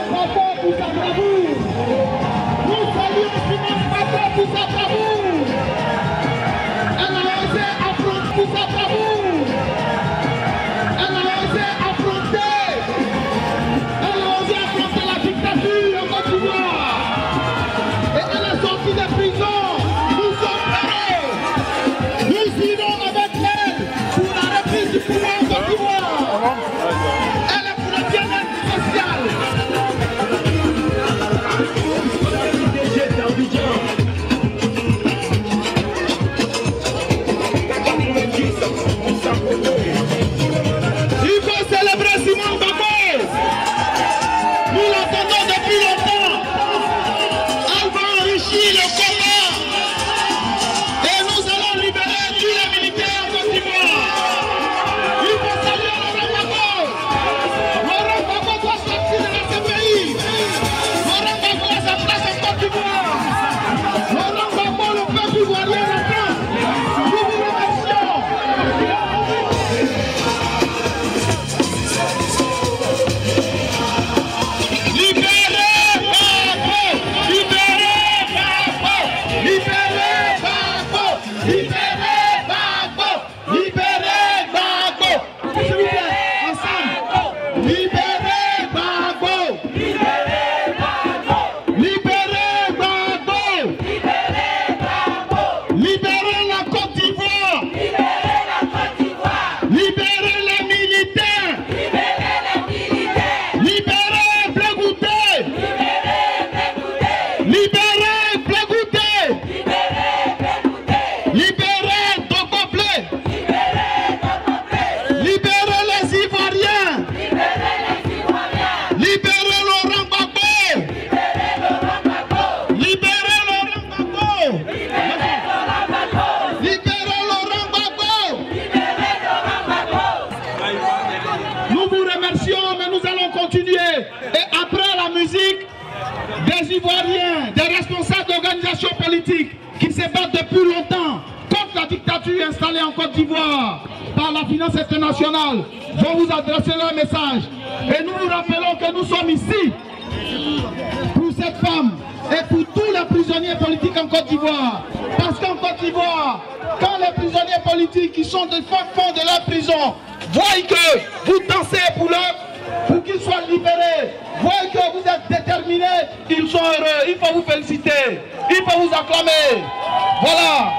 Gbagbo pour sa bravoure. Nous saluons Simone Gbagbo pour sa bravoure. Elle a osé affronter pour sa bravoure. Elle a osé affronter. Elle a osé affronter la dictature en Côte d'Ivoire. Et elle est sortie de prison. Nous sommes prêts. Nous irons avec elle pour la reprise du pouvoir en Côte d'Ivoire. Elle est pour le bien-être social. Il faut célébrer Simone Gbagbo. Nous l'attendons depuis longtemps. Elle va enrichir le combat. Et nous allons libérer tous les militaires en Côte d'Ivoire. Il faut saluer Laurent Gbagbo. Laurent Gbagbo doit sortir de ce pays. Laurent Gbagbo a sa place en Côte d'Ivoire. Laurent Gbagbo, le peuple ivoirien l'attend. Nous vous remercions. Libérez Gbagbo! Libérez Gbagbo! Libérez Gbagbo! Libérez Gbagbo! Libérez Gbagbo! S'il vous plaît, ensemble! Libérez Gbagbo! Libérez Gbagbo! Libérez Gbagbo! Libérez la Côte d'Ivoire! Libérez les militaires! Libérez Blé Goûté! Libérez Blé Goûté! Libérez Dogo Blé! Libérez les Ivoiriens! Libérez Laurent Gbagbo! Libérez Laurent Gbagbo! Libérez Laurent Gbagbo! Nous vous remercions, mais nous allons continuer. Et après la musique, des Ivoiriens, des responsables d'organisations politiques qui se battent depuis longtemps contre la dictature installée en Côte d'Ivoire par la finance internationale vont vous adresser leur message. Et nous vous rappelons que nous sommes ici pour cette femme et pour tous les prisonniers politiques en Côte d'Ivoire. Parce qu'en Côte d'Ivoire, quand les prisonniers politiques qui sont de fond de leur prison voient que vous dansez pour qu'ils soient libérés, voient que vous êtes déterminés, ils sont heureux. Il faut vous féliciter, il faut vous acclamer. Voilà.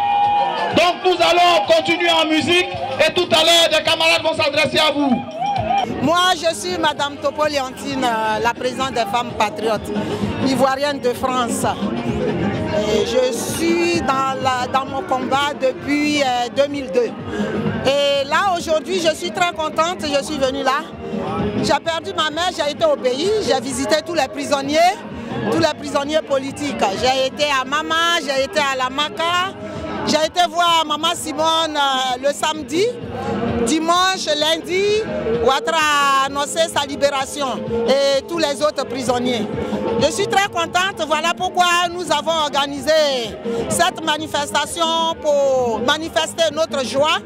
Donc nous allons continuer en musique et tout à l'heure des camarades vont s'adresser à vous. Moi, je suis Madame Topo Léontine, la présidente des femmes patriotes ivoiriennes de France. Et je suis dans mon combat depuis 2002. Et là, aujourd'hui, je suis très contente, je suis venue là. J'ai perdu ma mère, j'ai été au pays, j'ai visité tous les prisonniers politiques. J'ai été à Mama, j'ai été à la Maca, j'ai été voir Maman Simone le samedi. Dimanche, lundi, Ouattara a annoncé sa libération et tous les autres prisonniers. Je suis très contente, voilà pourquoi nous avons organisé cette manifestation pour manifester notre joie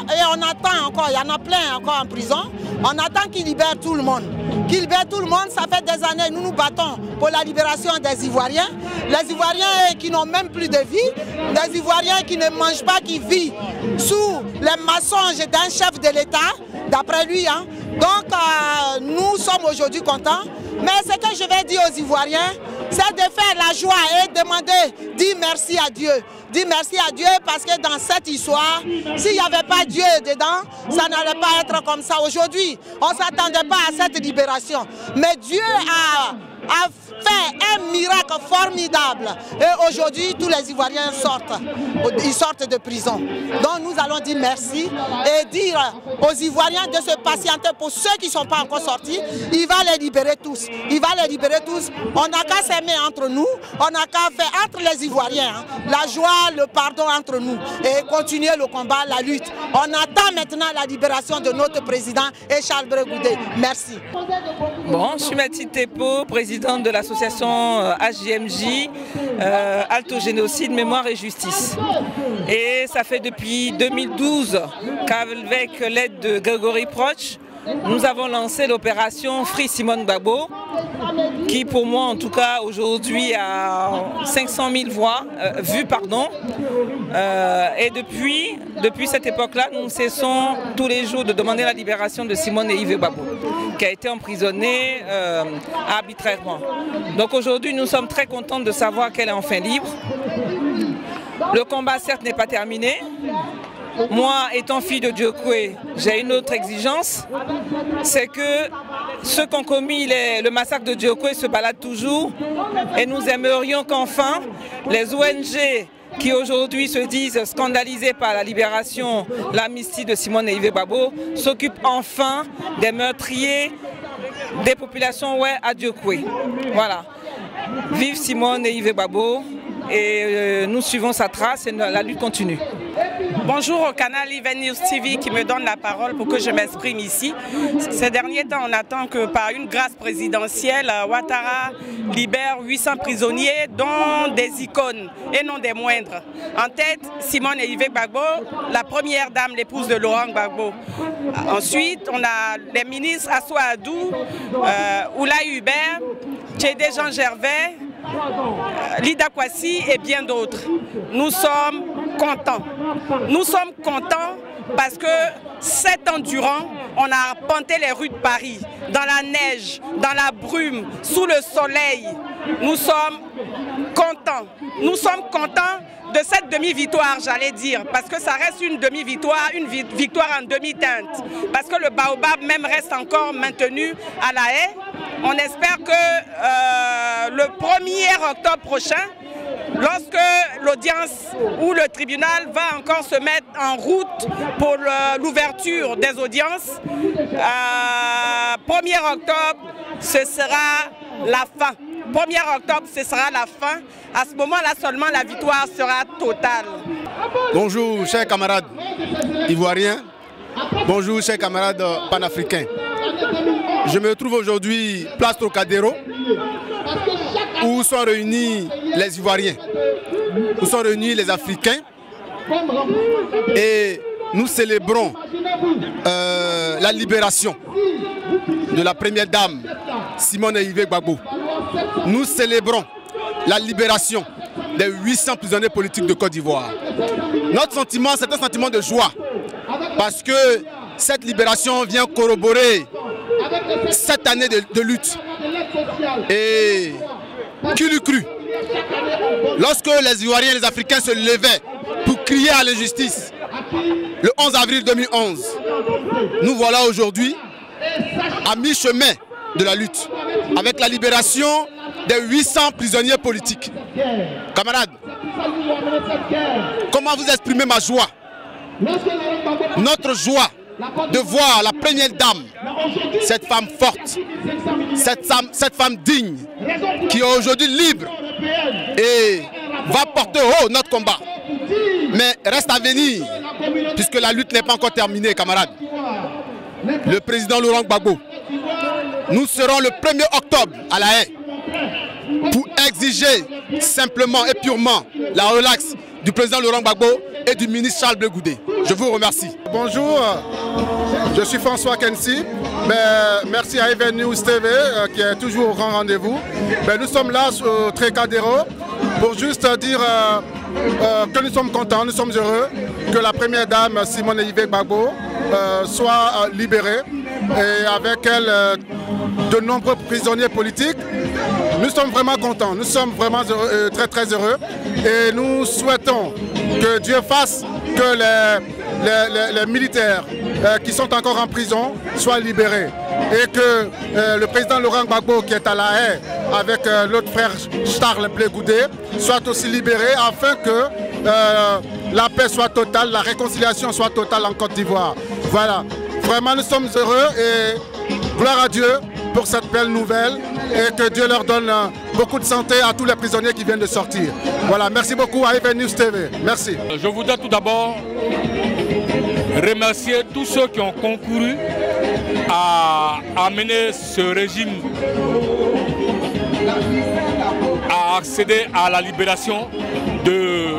et on attend encore, il y en a plein encore en prison, on attend qu'ils libèrent tout le monde. Qu'ils libèrent tout le monde, ça fait des années, nous nous battons pour la libération des Ivoiriens. Les Ivoiriens qui n'ont même plus de vie, des Ivoiriens qui ne mangent pas, qui vivent sous les mensonges d'un chef de l'État, d'après lui. Hein. Donc nous sommes aujourd'hui contents. Mais ce que je vais dire aux Ivoiriens, c'est de faire la joie et demander, dire merci à Dieu. Dire merci à Dieu parce que dans cette histoire, s'il n'y avait pas Dieu dedans, ça n'allait pas être comme ça. Aujourd'hui, on ne s'attendait pas à cette libération. Mais Dieu a fait un miracle formidable. Et aujourd'hui, tous les Ivoiriens sortent. Ils sortent de prison. Donc nous allons dire merci et dire aux Ivoiriens de se patienter pour ceux qui ne sont pas encore sortis. Il va les libérer tous. Il va les libérer tous. On n'a qu'à s'aimer entre nous. On n'a qu'à faire entre les Ivoiriens. Hein, la joie, le pardon entre nous. Et continuer le combat, la lutte. On attend maintenant la libération de notre président et Charles Blé Goûté. Merci. Bon, je suis Mathilde Tepo, présidente de l'association HJMJ, Alto Génocide, Mémoire et Justice. Et ça fait depuis 2012 qu'avec l'aide de Grégory Proch, nous avons lancé l'opération Free Simone Gbagbo, qui pour moi en tout cas aujourd'hui a 500 000 vues. Et depuis cette époque-là, nous cessons tous les jours de demander la libération de Simone et Yves Gbagbo, qui a été emprisonné arbitrairement. Donc aujourd'hui, nous sommes très contents de savoir qu'elle est enfin libre. Le combat certes n'est pas terminé. Moi, étant fille de Diokwe, j'ai une autre exigence, c'est que ceux qui ont commis le massacre de Diokwe se baladent toujours et nous aimerions qu'enfin les ONG qui aujourd'hui se disent scandalisés par la libération, l'amnistie de Simone et Yves Gbagbo, s'occupent enfin des meurtriers des populations à Diokwe. Voilà. Vive Simone et Yves Gbagbo et nous suivons sa trace et la lutte continue. Bonjour au canal Even News TV qui me donne la parole pour que je m'exprime ici. Ces derniers temps, on attend que par une grâce présidentielle, Ouattara libère 800 prisonniers, dont des icônes et non des moindres. En tête, Simone et Yves Gbagbo, la première dame, l'épouse de Laurent Gbagbo. Ensuite, on a les ministres Assou Adou, Oulaye Hubert, Tchédé Jean Gervais, Lida Kwasi et bien d'autres. Nous sommes contents. Nous sommes contents parce que 7 ans durant, on a arpenté les rues de Paris, dans la neige, dans la brume, sous le soleil. Nous sommes contents. Nous sommes contents de cette demi-victoire, j'allais dire, parce que ça reste une demi-victoire, une victoire en demi-teinte. Parce que le baobab même reste encore maintenu à La Haye. On espère que le 1er octobre prochain, lorsque l'audience ou le tribunal va encore se mettre en route pour l'ouverture des audiences, 1er octobre, ce sera la fin. 1er octobre, ce sera la fin. À ce moment-là seulement, la victoire sera totale. Bonjour, chers camarades ivoiriens. Bonjour, chers camarades panafricains. Je me trouve aujourd'hui place Trocadéro, où sont réunis les Ivoiriens, où sont réunis les Africains, et nous célébrons la libération de la première dame, Simone et Yves Gbagbo. Nous célébrons la libération des 800 prisonniers politiques de Côte d'Ivoire. Notre sentiment, c'est un sentiment de joie, parce que cette libération vient corroborer 7 années de lutte. Et qui l'eût cru? Lorsque les Ivoiriens et les Africains se levaient pour crier à l'injustice, le 11 avril 2011, nous voilà aujourd'hui à mi-chemin de la lutte, avec la libération des 800 prisonniers politiques. Camarades, comment vous exprimer ma joie? Notre joie de voir la première dame, cette femme forte, cette femme digne, qui est aujourd'hui libre et va porter haut notre combat. Mais reste à venir, puisque la lutte n'est pas encore terminée, camarades. Le président Laurent Gbagbo, nous serons le 1er octobre à La Haye pour exiger simplement et purement la relaxe du président Laurent Gbagbo et du ministre Charles Blé Goudé. Je vous remercie. Bonjour, je suis François Kensi. Merci à Even News TV qui est toujours au grand rendez-vous. Nous sommes là au Trocadéro pour juste dire que nous sommes contents, nous sommes heureux que la première dame Simone et Yves Gbagbo soit libérée et avec elle de nombreux prisonniers politiques. Nous sommes vraiment contents, nous sommes vraiment heureux, très heureux, et nous souhaitons que Dieu fasse que les militaires qui sont encore en prison soient libérés et que le président Laurent Gbagbo qui est à La Haye avec l'autre frère Charles Blé Goudé soit aussi libéré afin que la paix soit totale, la réconciliation soit totale en Côte d'Ivoire. Voilà, vraiment nous sommes heureux et gloire à Dieu pour cette belle nouvelle et que Dieu leur donne beaucoup de santé à tous les prisonniers qui viennent de sortir. Voilà, merci beaucoup à Even News TV. Merci. Je voudrais tout d'abord remercier tous ceux qui ont concouru à amener ce régime à accéder à la libération de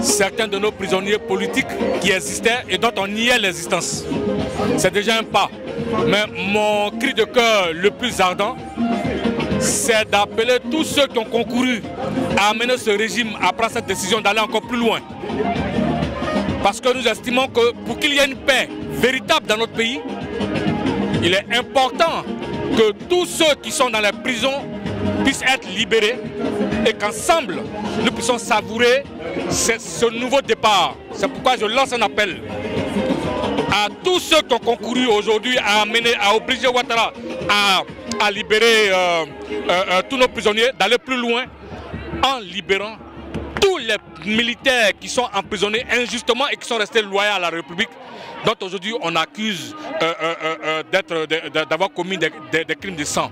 certains de nos prisonniers politiques qui existaient et dont on niait l'existence. C'est déjà un pas. Mais mon cri de cœur le plus ardent, c'est d'appeler tous ceux qui ont concouru à amener ce régime à prendre cette décision d'aller encore plus loin. Parce que nous estimons que pour qu'il y ait une paix véritable dans notre pays, il est important que tous ceux qui sont dans les prisons puissent être libérés et qu'ensemble, nous puissions savourer ce nouveau départ. C'est pourquoi je lance un appel à tous ceux qui ont concouru aujourd'hui à obliger Ouattara à libérer tous nos prisonniers, d'aller plus loin en libérant tous les militaires qui sont emprisonnés injustement et qui sont restés loyaux à la République, dont aujourd'hui on accuse d'avoir commis des crimes de sang.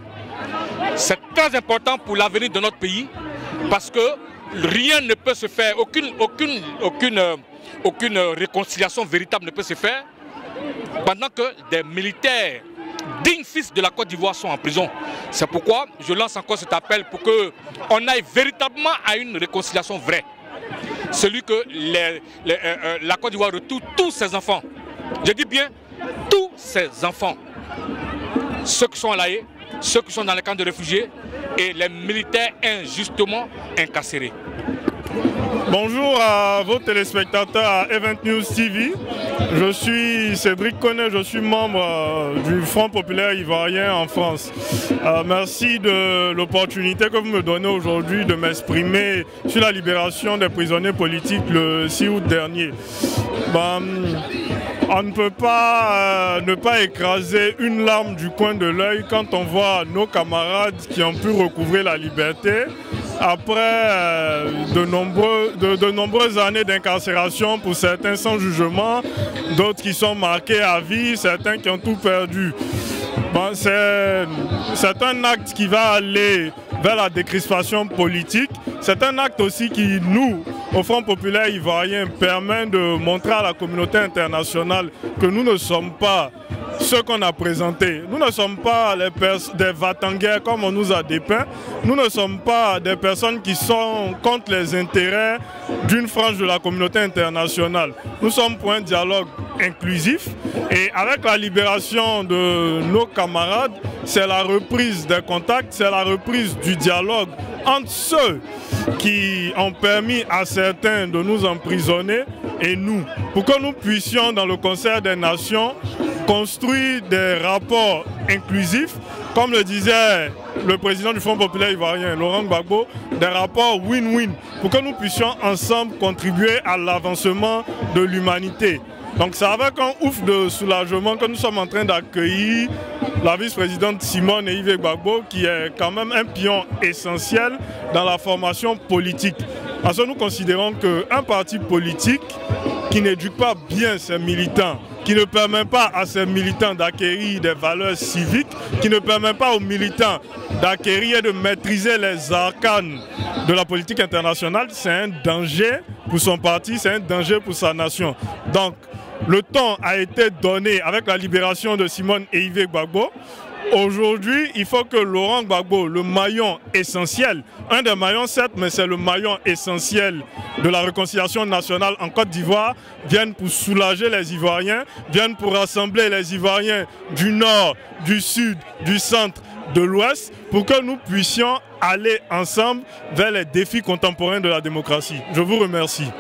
C'est très important pour l'avenir de notre pays parce que rien ne peut se faire, aucune réconciliation véritable ne peut se faire pendant que des militaires dignes fils de la Côte d'Ivoire sont en prison. C'est pourquoi je lance encore cet appel pour qu'on aille véritablement à une réconciliation vraie. Celui que la Côte d'Ivoire retrouve tous ses enfants. Je dis bien tous ses enfants. Ceux qui sont à l'AE, ceux qui sont dans les camps de réfugiés et les militaires injustement incarcérés. Bonjour à vos téléspectateurs à Event News TV. Je suis Cédric Connet, je suis membre du Front Populaire Ivoirien en France. Merci de l'opportunité que vous me donnez aujourd'hui de m'exprimer sur la libération des prisonniers politiques le 6 août dernier. On ne peut pas ne pas écraser une larme du coin de l'œil quand on voit nos camarades qui ont pu recouvrer la liberté après de nombreuses années d'incarcération, pour certains sans jugement, d'autres qui sont marqués à vie, certains qui ont tout perdu. C'est un acte qui va aller vers la décrispation politique. C'est un acte aussi qui, nous, au Front Populaire Ivoirien, permet de montrer à la communauté internationale que nous ne sommes pas ceux qu'on a présentés. Nous ne sommes pas des va-t-en-guerre comme on nous a dépeint. Nous ne sommes pas des personnes qui sont contre les intérêts d'une frange de la communauté internationale. Nous sommes pour un dialogue inclusif et avec la libération de nos camarades, c'est la reprise des contacts, c'est la reprise du dialogue entre ceux qui ont permis à certains de nous emprisonner et nous, pour que nous puissions dans le concert des nations construire des rapports inclusifs, comme le disait le président du Front Populaire Ivoirien, Laurent Gbagbo, des rapports win-win, pour que nous puissions ensemble contribuer à l'avancement de l'humanité. Donc c'est avec un ouf de soulagement que nous sommes en train d'accueillir la vice-présidente Simone Eyive Gbagbo, qui est quand même un pion essentiel dans la formation politique. Parce que nous considérons qu'un parti politique qui n'éduque pas bien ses militants, qui ne permet pas à ses militants d'acquérir des valeurs civiques, qui ne permet pas aux militants d'acquérir et de maîtriser les arcanes de la politique internationale, c'est un danger pour son parti, c'est un danger pour sa nation. Donc, le temps a été donné avec la libération de Simone Eyive Gbagbo. Aujourd'hui, il faut que Laurent Gbagbo, le maillon essentiel, un des maillons certes, mais c'est le maillon essentiel de la réconciliation nationale en Côte d'Ivoire, vienne pour soulager les Ivoiriens, vienne pour rassembler les Ivoiriens du Nord, du Sud, du Centre, de l'Ouest, pour que nous puissions aller ensemble vers les défis contemporains de la démocratie. Je vous remercie.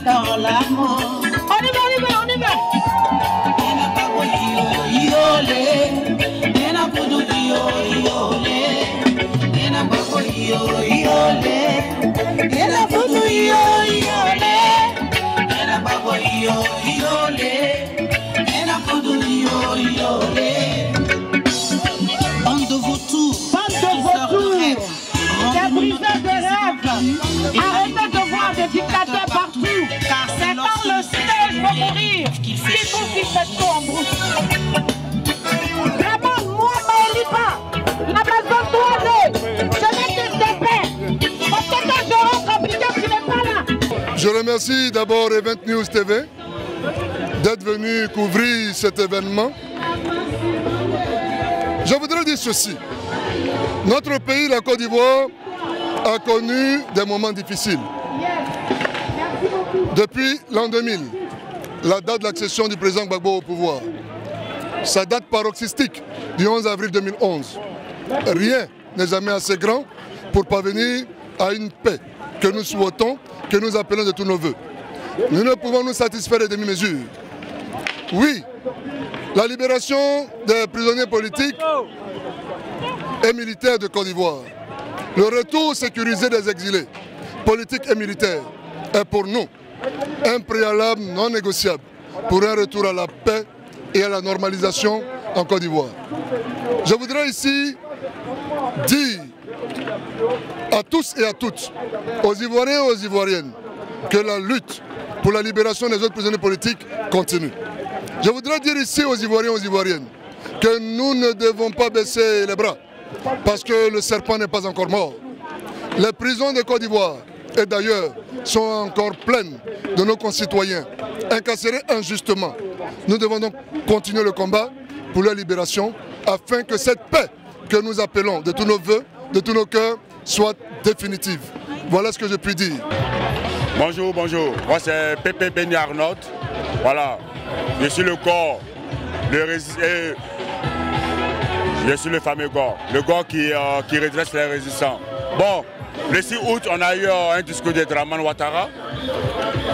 dans l'amour. On y va, on y va, on y va. Ena Gbagbo iole, Ena Kudu iole, Ena Gbagbo iole, Ena Kudu iole, Ena Gbagbo iole, Ena Kudu iole. Bande de vautours, des briseurs de rêves. Arrêtez de voir des dictateurs partout, car c'est quand le siège va mourir qu'il faut qu'il fasse tout en brousse. Vraiment, moi, Maëlipa, la maison tournée, je vais te taper. Parce que quand je rentre en Bidjan, tu n'es pas là. Je remercie d'abord Event News TV d'être venu couvrir cet événement. Je voudrais dire ceci. Notre pays, la Côte d'Ivoire, a connu des moments difficiles. Depuis l'an 2000, la date de l'accession du président Gbagbo au pouvoir, sa date paroxystique du 11 avril 2011, rien n'est jamais assez grand pour parvenir à une paix que nous souhaitons, que nous appelons de tous nos voeux. Nous ne pouvons nous satisfaire des demi-mesures. Oui, la libération des prisonniers politiques et militaires de Côte d'Ivoire, le retour sécurisé des exilés, politiques et militaires, est pour nous un préalable non négociable pour un retour à la paix et à la normalisation en Côte d'Ivoire. Je voudrais ici dire à tous et à toutes, aux Ivoiriens et aux Ivoiriennes, que la lutte pour la libération des autres prisonniers politiques continue. Je voudrais dire ici aux Ivoiriens et aux Ivoiriennes que nous ne devons pas baisser les bras parce que le serpent n'est pas encore mort. Les prisons de Côte d'Ivoire et d'ailleurs sont encore pleines de nos concitoyens incarcérés injustement. Nous devons donc continuer le combat pour leur libération afin que cette paix que nous appelons de tous nos voeux, de tous nos cœurs, soit définitive. Voilà ce que je puis dire. Bonjour, bonjour. Moi c'est Pépé Béni Arnaud. Voilà. Je suis le corps, je suis le fameux corps, le corps qui redresse les résistants. Bon, le 6 août, on a eu un discours de Dramane Ouattara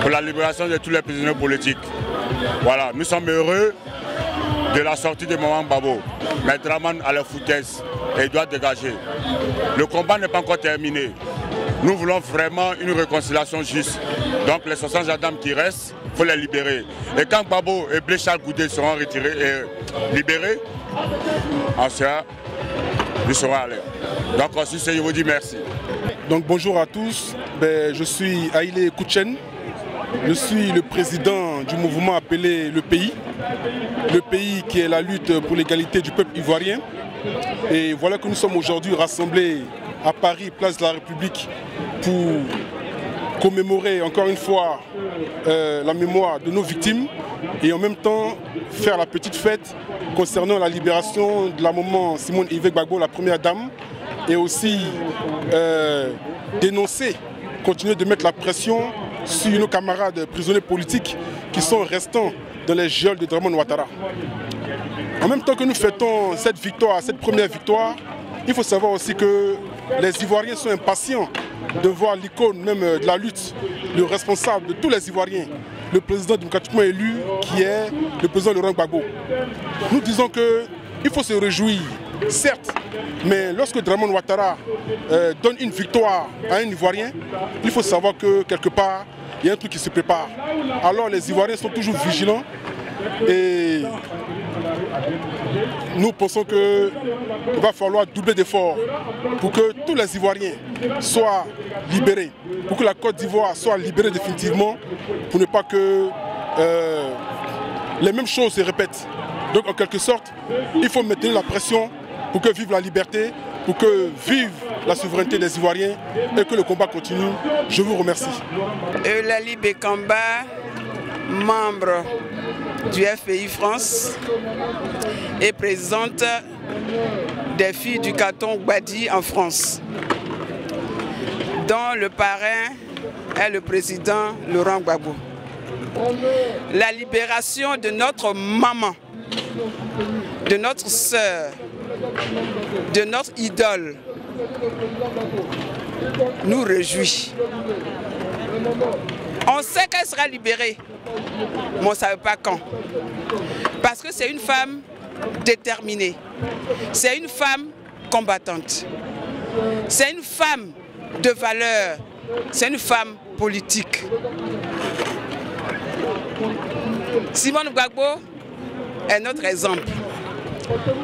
pour la libération de tous les prisonniers politiques. Voilà, nous sommes heureux de la sortie de Maman Gbagbo. Mais Dramane a la foutaise et il doit dégager. Le combat n'est pas encore terminé. Nous voulons vraiment une réconciliation juste. Donc les 60 gendarmes qui restent, il faut les libérer. Et quand Gbagbo et Blaise Charles Goudé seront retirés et libérés, nous serons à l'air. Donc sur ce, je vous dis merci. Donc bonjour à tous, je suis Haïlé Kouchen. Je suis le président du mouvement appelé Le Pays qui est la lutte pour l'égalité du peuple ivoirien. Et voilà que nous sommes aujourd'hui rassemblés à Paris, place de la République, pour commémorer encore une fois la mémoire de nos victimes et en même temps faire la petite fête concernant la libération de la maman Simone Yvette Gbagbo, la première dame, et aussi dénoncer, continuer de mettre la pression sur nos camarades prisonniers politiques qui sont restants dans les geôles de Dramane Ouattara. En même temps que nous fêtons cette victoire, cette première victoire, il faut savoir aussi que les Ivoiriens sont impatients de voir l'icône même de la lutte, le responsable de tous les Ivoiriens, le président démocratiquement élu qui est le président Laurent Gbagbo. Nous disons qu'il faut se réjouir, certes, mais lorsque Dramane Ouattara donne une victoire à un Ivoirien, il faut savoir que quelque part, il y a un truc qui se prépare. Alors les Ivoiriens sont toujours vigilants et nous pensons qu'il va falloir doubler d'efforts pour que tous les Ivoiriens soient libérés, pour que la Côte d'Ivoire soit libérée définitivement, pour ne pas que les mêmes choses se répètent. Donc en quelque sorte, il faut maintenir la pression pour que vive la liberté, pour que vive la souveraineté des Ivoiriens et que le combat continue. Je vous remercie. Eulalie Bekamba, membre du FPI France et présidente des filles du canton Gbadi en France, dont le parrain est le président Laurent Gbagbo. La libération de notre maman, de notre sœur, de notre idole, nous réjouit. On sait qu'elle sera libérée, mais on ne savait pas quand. Parce que c'est une femme déterminée. C'est une femme combattante. C'est une femme de valeur. C'est une femme politique. Simone Gbagbo est notre exemple.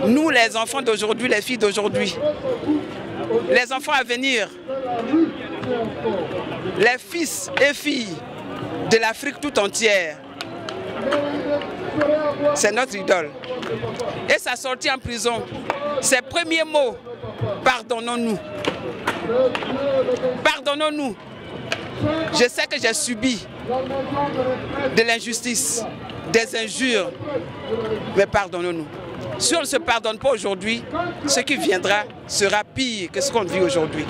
Nous, les enfants d'aujourd'hui, les filles d'aujourd'hui, les enfants à venir, les fils et filles de l'Afrique tout entière, c'est notre idole. Et sa sortie en prison, ses premiers mots, pardonnons-nous. Pardonnons-nous. Je sais que j'ai subi de l'injustice, des injures, mais pardonnons-nous. Si on ne se pardonne pas aujourd'hui, ce qui viendra sera pire que ce qu'on vit aujourd'hui.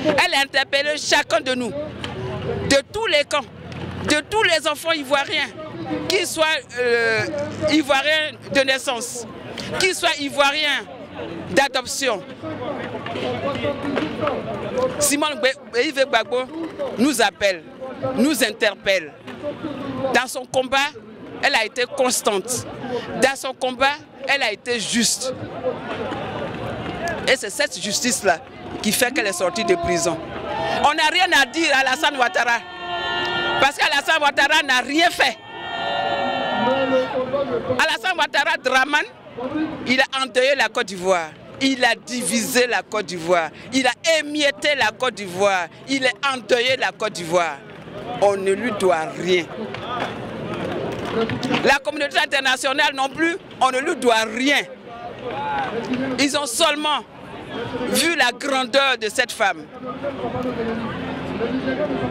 Elle a interpellé chacun de nous, de tous les camps, de tous les enfants ivoiriens, qu'ils soient ivoiriens de naissance, qu'ils soient ivoiriens d'adoption. Simone Gbagbo nous appelle, nous interpelle. Dans son combat, elle a été constante. Dans son combat, elle a été juste. Et c'est cette justice-là qui fait qu'elle est sortie de prison. On n'a rien à dire à Alassane Ouattara. Parce qu'Alassane Ouattara n'a rien fait. Alassane Ouattara, Draman, il a endeuillé la Côte d'Ivoire. Il a divisé la Côte d'Ivoire. Il a émietté la Côte d'Ivoire. Il a endeuillé la Côte d'Ivoire. On ne lui doit rien. La communauté internationale non plus, on ne lui doit rien. Ils ont seulement vu la grandeur de cette femme.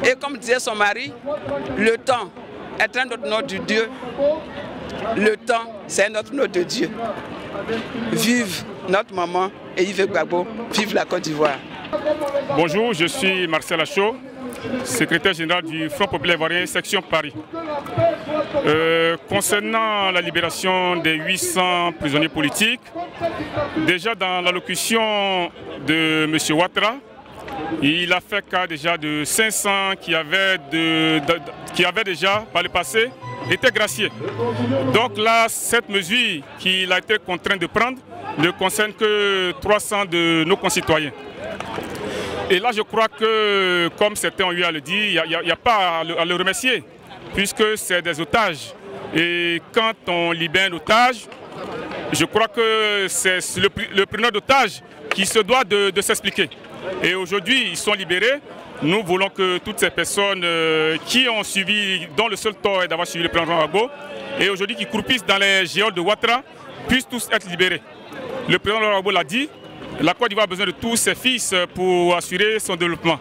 Et comme disait son mari, le temps est un autre nom de Dieu. Le temps, c'est notre nom de Dieu. Vive notre maman et Yves Gbagbo, vive la Côte d'Ivoire. Bonjour, je suis Marcel Achot, secrétaire général du Front Populaire Ivoirien, section Paris. Concernant la libération des 800 prisonniers politiques, déjà dans l'allocution de M. Ouattara, il a fait cas déjà de 500 qui avaient déjà par le passé été graciés. Donc là, cette mesure qu'il a été contraint de prendre ne concerne que 300 de nos concitoyens. Et là, je crois que, comme certains ont eu à le dire, il n'y a pas à le remercier, puisque c'est des otages. Et quand on libère un otage, je crois que c'est le preneur d'otage qui se doit de s'expliquer. Et aujourd'hui, ils sont libérés. Nous voulons que toutes ces personnes qui ont suivi, dont le seul tort est d'avoir suivi le président Gbagbo, et aujourd'hui qui croupissent dans les géoles de Ouattara, puissent tous être libérés. Le président Gbagbo l'a dit, la Côte d'Ivoire a besoin de tous ses fils pour assurer son développement.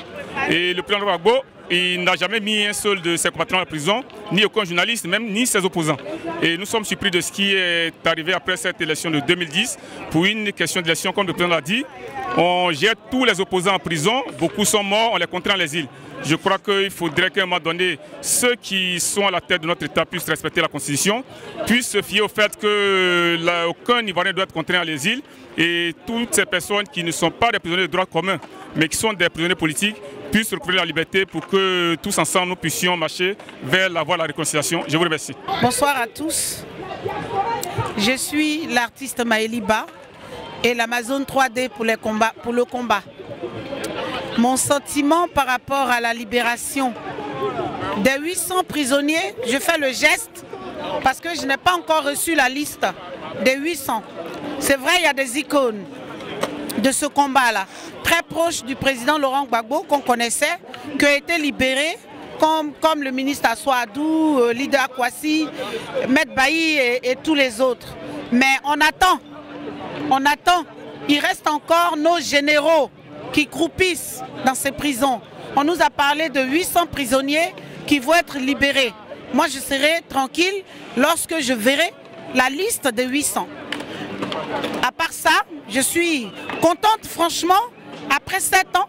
Et le président Gbagbo, il n'a jamais mis un seul de ses compatriotes en prison, ni aucun journaliste, même ni ses opposants. Et nous sommes surpris de ce qui est arrivé après cette élection de 2010. Pour une question d'élection, comme le président l'a dit, on jette tous les opposants en prison, beaucoup sont morts, on les contraint à l'exil. Je crois qu'il faudrait qu'à un moment donné, ceux qui sont à la tête de notre État puissent respecter la Constitution, puissent se fier au fait qu'aucun Ivoirien doit être contraint à l'exil, et toutes ces personnes qui ne sont pas des prisonniers de droit commun, mais qui sont des prisonniers politiques, puissent retrouver la liberté pour que tous ensemble nous puissions marcher vers la voie de la réconciliation. Je vous remercie. Bonsoir à tous. Je suis l'artiste Maëli Ba et l'Amazon 3D pour le combat. Mon sentiment par rapport à la libération des 800 prisonniers, je fais le geste parce que je n'ai pas encore reçu la liste des 800. C'est vrai, il y a des icônes de ce combat-là, très proche du président Laurent Gbagbo qu'on connaissait, qui a été libéré, comme le ministre Assou Adou, Lida Kwasi, Maître Bailly et tous les autres. Mais on attend. Il reste encore nos généraux qui croupissent dans ces prisons. On nous a parlé de 800 prisonniers qui vont être libérés. Moi, je serai tranquille lorsque je verrai la liste des 800. À part ça, je suis contente, franchement, après 7 ans,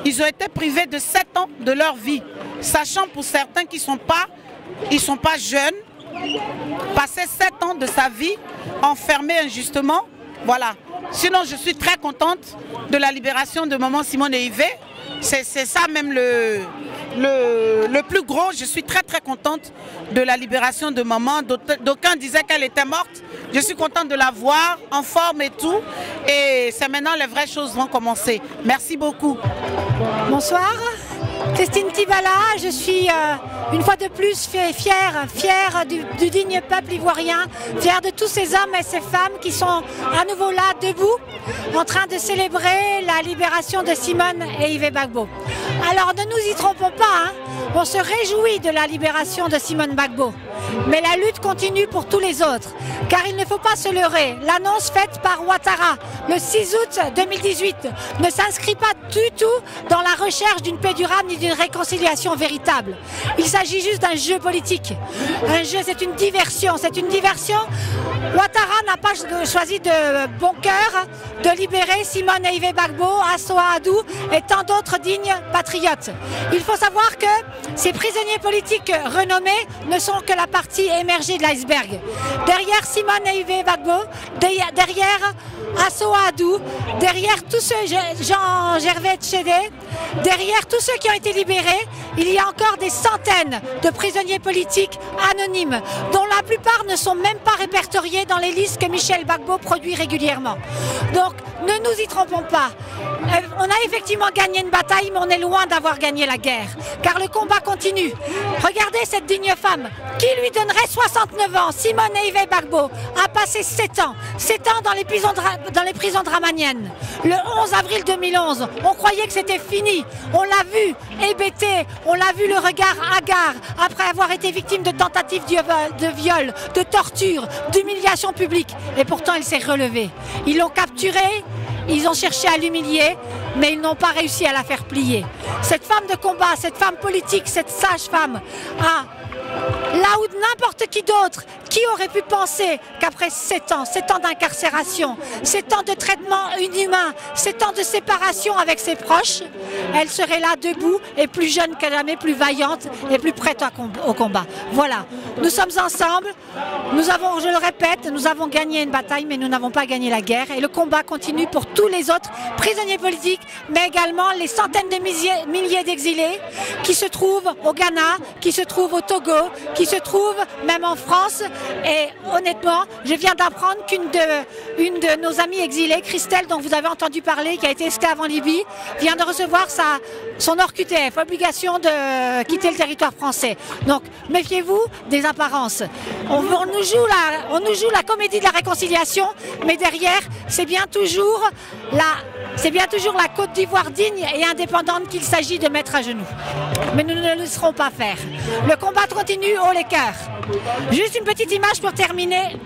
ils ont été privés de 7 ans de leur vie. Sachant pour certains qu'ils ne sont pas jeunes, passer 7 ans de sa vie enfermés injustement, voilà. Sinon, je suis très contente de la libération de maman Simone et Yves. C'est ça même le plus gros. Je suis très très contente de la libération de maman. D'aucuns disaient qu'elle était morte. Je suis contente de la voir en forme et tout. Et c'est maintenant les vraies choses vont commencer. Merci beaucoup. Bonsoir. Christine Tibala, je suis une fois de plus fière du digne peuple ivoirien, fière de tous ces hommes et ces femmes qui sont à nouveau là, debout, en train de célébrer la libération de Simone et Yves Gbagbo. Alors ne nous y trompons pas, hein. On se réjouit de la libération de Simone Gbagbo, mais la lutte continue pour tous les autres, car il ne faut pas se leurrer. L'annonce faite par Ouattara le 6 août 2018 ne s'inscrit pas du tout dans la recherche d'une paix durable ni d'une réconciliation véritable. Il s'agit juste d'un jeu politique. Un jeu, c'est une diversion. C'est une diversion. Ouattara n'a pas choisi de bon cœur de libérer Simone et Yves Gbagbo, Assoa Adou et tant d'autres dignes patriotes. Il faut savoir que ces prisonniers politiques renommés ne sont que la partie émergée de l'iceberg. Derrière Simone et Yves Gbagbo, derrière Assoa Adou, derrière tous ceux, Jean-Gervais Tchédé, derrière tous ceux qui ont été libérés, il y a encore des centaines de prisonniers politiques anonymes, dont la plupart ne sont même pas répertoriés dans les listes que Michel Gbagbo produit régulièrement. Donc, ne nous y trompons pas. On a effectivement gagné une bataille, mais on est loin d'avoir gagné la guerre, car le combat continue. Regardez cette digne femme, qui lui donnerait 69 ans, Simone et Yves Gbagbo, a passé 7 ans dans les prisons dramaniennes. Le 11 avril 2011, on croyait que c'était fini. On l'a vu hébété, on l'a vu le regard hagard, après avoir été victime de tentatives de viol, de torture, d'humiliation publique. Et pourtant, il s'est relevé. Ils l'ont capturé. Ils ont cherché à l'humilier, mais ils n'ont pas réussi à la faire plier. Cette femme de combat, cette femme politique, cette sage-femme, là où n'importe qui d'autre, qui aurait pu penser qu'après 7 ans d'incarcération, 7 ans de traitement inhumain, 7 ans de séparation avec ses proches, elle serait là debout et plus jeune que jamais, plus vaillante et plus prête au combat. Voilà, nous sommes ensemble, je le répète, nous avons gagné une bataille, mais nous n'avons pas gagné la guerre. Et le combat continue pour tous les autres prisonniers politiques, mais également les centaines de milliers d'exilés qui se trouvent au Ghana, qui se trouvent au Togo, qui se trouvent même en France. Et honnêtement, je viens d'apprendre qu'une de nos amies exilées, Christelle, dont vous avez entendu parler, qui a été esclave en Libye, vient de recevoir son ORQTF, obligation de quitter le territoire français. Donc, méfiez-vous des apparences. On nous joue la comédie de la réconciliation, mais derrière, c'est bien toujours la Côte d'Ivoire digne et indépendante qu'il s'agit de mettre à genoux. Mais nous ne le laisserons pas faire. Le combat continue haut les cœurs. Juste une petite image pour terminer.